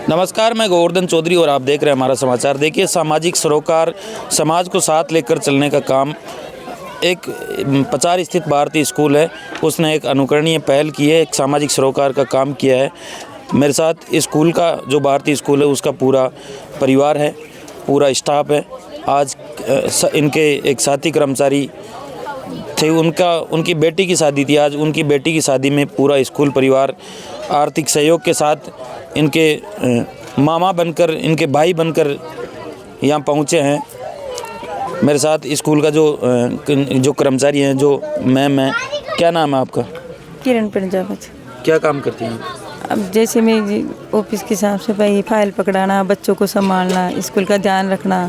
नमस्कार, मैं गोवर्धन चौधरी और आप देख रहे हैं हमारा समाचार। देखिए, सामाजिक सरोकार, समाज को साथ लेकर चलने का काम एक पचार स्थित भारतीय स्कूल है, उसने एक अनुकरणीय पहल की है, एक सामाजिक सरोकार का काम किया है। मेरे साथ स्कूल का जो भारतीय स्कूल है उसका पूरा परिवार है, पूरा स्टाफ है। आज इनके एक साथी कर्मचारी थे, उनकी बेटी की शादी थी। आज उनकी बेटी की शादी में पूरा स्कूल परिवार आर्थिक सहयोग के साथ इनके मामा बनकर, इनके भाई बनकर यहाँ पहुँचे हैं। मेरे साथ स्कूल का जो कर्मचारी हैं, जो मैम है। क्या नाम है आपका? किरण प्रजापति। क्या काम करती हैं? अब जैसे मैं ऑफिस की साफ सफाई, फाइल पकड़ाना, बच्चों को संभालना, स्कूल का ध्यान रखना,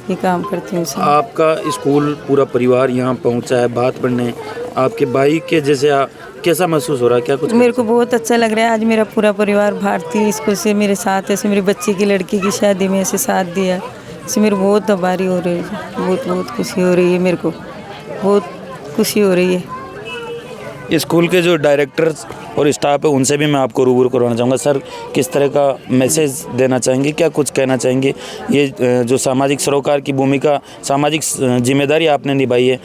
ये काम करती हूँ। आपका स्कूल पूरा परिवार यहाँ पहुँचा है बात पढ़ने, आपके भाई के जैसे कैसा महसूस हो रहा है? क्या कुछ मेरे को बहुत अच्छा लग रहा है। आज मेरा पूरा परिवार भारतीय स्कूल से मेरे साथ, ऐसे मेरे बच्चे की लड़की की शादी में ऐसे साथ दिया, इससे मेरे बहुत आभारी हो रही है। बहुत खुशी हो रही है, मेरे को बहुत खुशी हो रही है। स्कूल के जो डायरेक्टर्स और स्टाफ है उनसे भी मैं आपको रूबरू करवाना चाहूँगा। सर, किस तरह का मैसेज देना चाहेंगे, क्या कुछ कहना चाहेंगे? ये जो सामाजिक सरोकार की भूमिका, सामाजिक जिम्मेदारी आपने निभाई है,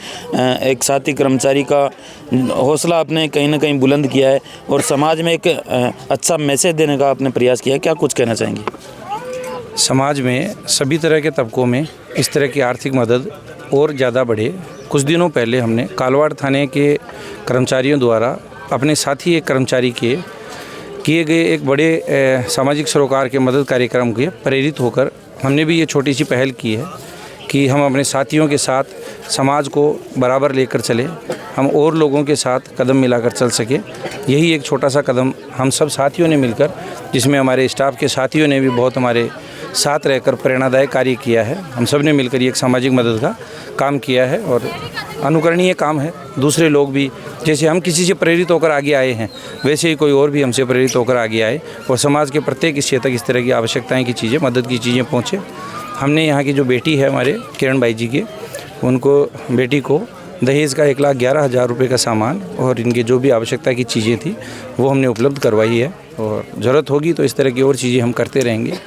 एक साथी कर्मचारी का हौसला आपने कहीं ना कहीं बुलंद किया है और समाज में एक अच्छा मैसेज देने का आपने प्रयास किया है, क्या कुछ कहना चाहेंगे? समाज में सभी तरह के तबकों में इस तरह की आर्थिक मदद और ज़्यादा बढ़े। कुछ दिनों पहले हमने कालवाड़ थाने के कर्मचारियों द्वारा अपने साथी एक कर्मचारी के किए गए एक बड़े सामाजिक सरोकार के मदद कार्यक्रम के प्रेरित होकर हमने भी ये छोटी सी पहल की है कि हम अपने साथियों के साथ समाज को बराबर लेकर चले, हम और लोगों के साथ कदम मिलाकर चल सके। यही एक छोटा सा कदम हम सब साथियों ने मिलकर, जिसमें हमारे स्टाफ के साथियों ने भी बहुत हमारे साथ रहकर प्रेरणादायक कार्य किया है। हम सब ने मिलकर ये एक सामाजिक मदद का काम किया है और अनुकरणीय काम है। दूसरे लोग भी जैसे हम किसी से प्रेरित होकर आगे आए हैं, वैसे ही कोई और भी हमसे प्रेरित होकर आगे आए और समाज के प्रत्येक हिस्से तक इस तरह की आवश्यकताएं की चीज़ें, मदद की चीज़ें पहुँचे। हमने यहाँ की जो बेटी है हमारे किरण भाई जी के, उनको बेटी को दहेज का 1,11,000 रुपये का सामान और इनके जो भी आवश्यकता की चीज़ें थी वो हमने उपलब्ध करवाई है और ज़रूरत होगी तो इस तरह की और चीज़ें हम करते रहेंगे।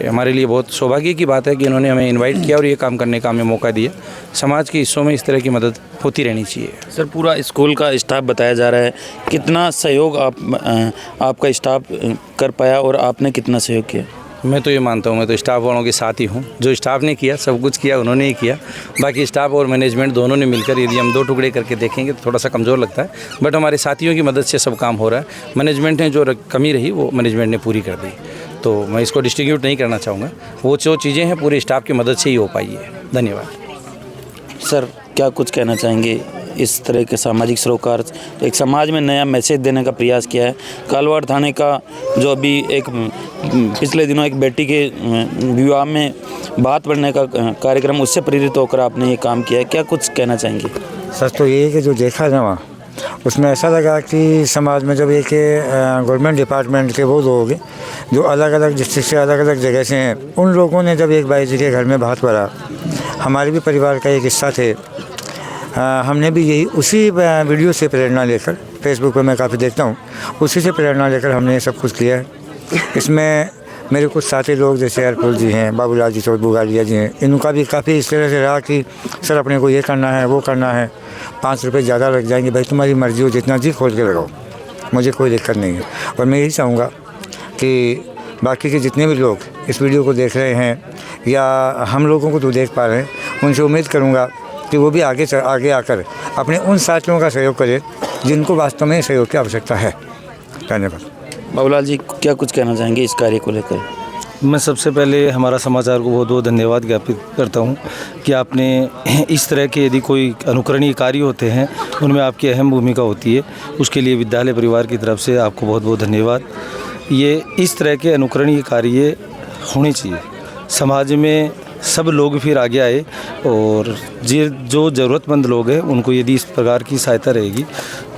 हमारे लिए बहुत सौभाग्य की बात है कि इन्होंने हमें इनवाइट किया और ये काम करने का हमें मौका दिया। समाज के हिस्सों में इस तरह की मदद होती रहनी चाहिए। सर, पूरा स्कूल का स्टाफ बताया जा रहा है, कितना सहयोग आपका स्टाफ कर पाया और आपने कितना सहयोग किया? मैं तो ये मानता हूँ, मैं तो स्टाफ वालों के साथ ही हूँ। जो स्टाफ ने किया, सब कुछ किया उन्होंने ही किया। बाकी स्टाफ और मैनेजमेंट दोनों ने मिलकर, यदि हम दो टुकड़े करके देखेंगे तो थोड़ा सा कमज़ोर लगता है, बट हमारे साथियों की मदद से सब काम हो रहा है। मैनेजमेंट ने जो कमी रही वो मैनेजमेंट ने पूरी कर दी, तो मैं इसको डिस्ट्रीब्यूट नहीं करना चाहूँगा। वो जो चीज़ें हैं पूरे स्टाफ की मदद से ही हो पाई है। धन्यवाद। सर, क्या कुछ कहना चाहेंगे? इस तरह के सामाजिक सरोकार एक समाज में नया मैसेज देने का प्रयास किया है। कालवाड़ थाने का जो अभी एक पिछले दिनों एक बेटी के विवाह में बात बढ़ने का कार्यक्रम, उससे प्रेरित होकर आपने ये काम किया है, क्या कुछ कहना चाहेंगे? सच तो ये है कि जो देखा ना वहाँ, उसमें ऐसा लगा कि समाज में जब एक गवर्नमेंट डिपार्टमेंट के वो लोग जो अलग अलग डिस्ट्रिक्ट से, अलग अलग जगह से हैं, उन लोगों ने जब एक भाई जी के घर में बात पड़ा, हमारे भी परिवार का एक हिस्सा थे, हमने भी यही उसी वीडियो से प्रेरणा लेकर, फेसबुक पर मैं काफ़ी देखता हूँ, उसी से प्रेरणा लेकर हमने ये सब कुछ किया है। इसमें मेरे कुछ साथी लोग जैसे अरफुल जी हैं, बाबूलाल जी, चौथ बुगालिया जी हैं, इनका भी काफ़ी इस तरह से रहा कि सर अपने को ये करना है, वो करना है, 5 रुपये ज़्यादा लग जाएंगे, भाई तुम्हारी मर्ज़ी हो, जितना जी खोल के लगाओ, मुझे कोई दिक्कत नहीं है। और मैं यही चाहूँगा कि बाकी के जितने भी लोग इस वीडियो को देख रहे हैं या हम लोगों को तो देख पा रहे हैं, उनसे उम्मीद करूँगा कि वो भी आगे आकर अपने उन साथियों का सहयोग करें जिनको वास्तव में सहयोग की आवश्यकता है। धन्यवाद। बाबूलाल जी, क्या कुछ कहना चाहेंगे इस कार्य को लेकर? मैं सबसे पहले हमारा समाचार को बहुत बहुत धन्यवाद ज्ञापित करता हूं कि आपने इस तरह के यदि कोई अनुकरणीय कार्य होते हैं उनमें आपकी अहम भूमिका होती है, उसके लिए विद्यालय परिवार की तरफ से आपको बहुत बहुत धन्यवाद। ये इस तरह के अनुकरणीय कार्य होने चाहिए, समाज में सब लोग फिर आगे आए और जो ज़रूरतमंद लोग हैं उनको यदि इस प्रकार की सहायता रहेगी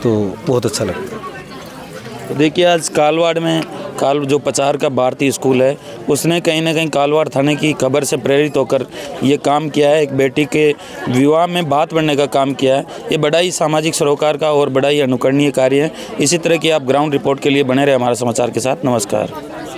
तो बहुत अच्छा लगता है। देखिए, आज कालवाड़ में जो पचार का भारतीय स्कूल है, उसने कहीं ना कहीं कालवाड़ थाने की खबर से प्रेरित होकर ये काम किया है, एक बेटी के विवाह में बात बढ़ने का काम किया है। ये बड़ा ही सामाजिक सरोकार का और बड़ा ही अनुकरणीय कार्य है। इसी तरह की आप ग्राउंड रिपोर्ट के लिए बने रहे हमारे समाचार के साथ। नमस्कार।